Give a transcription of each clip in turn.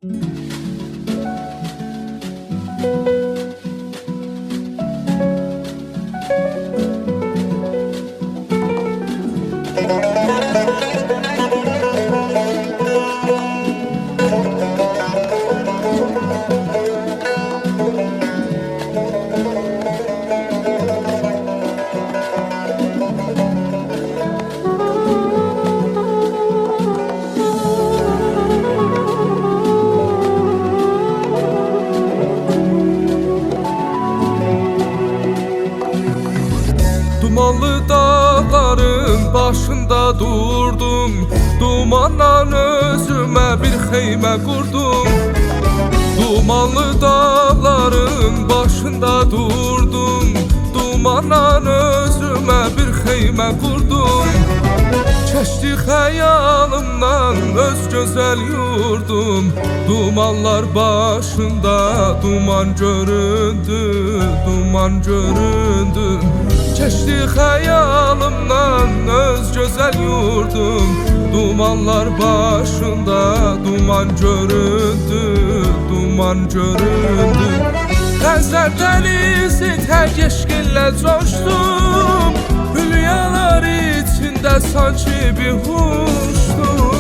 Dumanlı dağların başında durdum, dumandan özüme bir xeymə qurdum. Dumanlı dağların başında durdum, dumandan özüme bir xeymə qurdum. Keçdi xəyalımdan öz gözəl yurdum, dumanlar başında duman göründü, duman göründü. Keçdi xəyalımdan öz gözəl yurdum, dumanlar başında duman göründü, duman göründü. Xəzər dənizi tək eşqinlə coşdum, hülyalar içində sanki bir huşdum.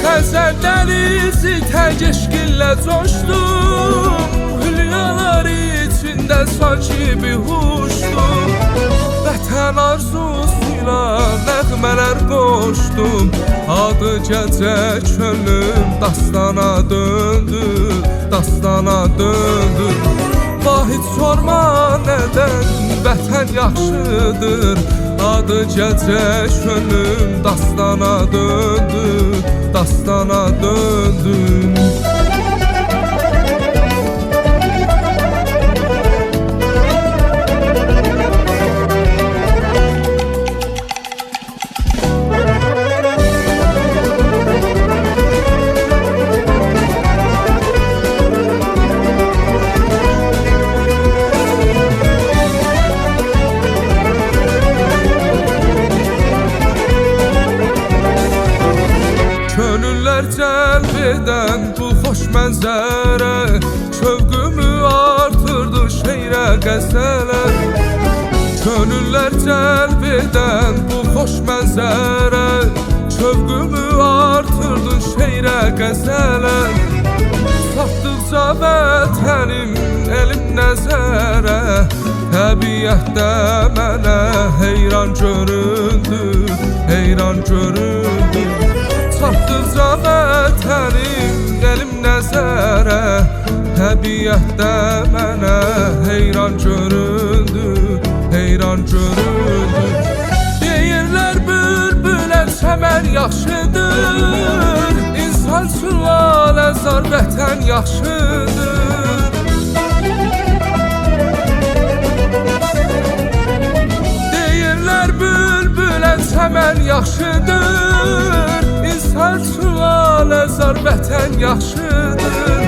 Xəzər dənizi tək eşqinlə coşdum, hülyalar içində sanki bir huşdum. Vətən arzusuyla nəğmələr qoşdum, adı gecə könlüm dastana döndü, dastana döndü. Vahid sorma nədən vətən yaxşıdır, adı gecə könlüm dastana döndü, dastana döndü. Könüller cəlb edən bu xoş mənzərə şövqümü artırdı şeirə qəzələ. Könüller cəlb edən bu xoş mənzərə şövqümü artırdı şeirə qəzələ. Satdıqca vətənim elim nəzərə, təbiətdə mənə heyran göründü, heyran göründü. Satdıqca vətənim elim nəzərə, təbiətdə mənə heyran göründü, heyran göründü. Deyirlər bülbülə çəmən yaxşıdır, insan sülaləzar vətən yaxşıdır. Deyirlər bülbülə çəmən yaxşıdır, insan sülaləzar vətən yaxşıdır.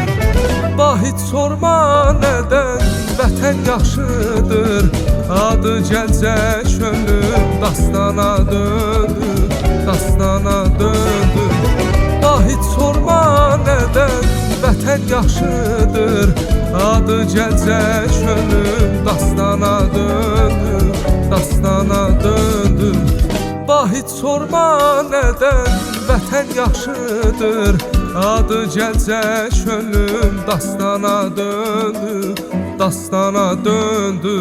Vahid sorma nədən vətən yaxşıdır, adı gecə könlüm dastana döndü, dastana döndü. Vahid sorma nədən vətən yaxşıdır, adı gecə könlüm dastana döndü, dastana döndü. Vahid sorma nədən vətən yaxşıdır, adı gecə könlüm dastana döndü, dastana döndü.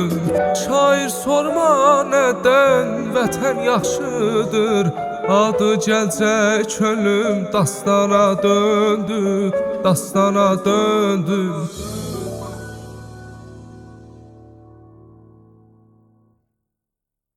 Şair sorma nədən vətən yaxşıdır, adı gecə könlüm dastana döndü, dastana döndü.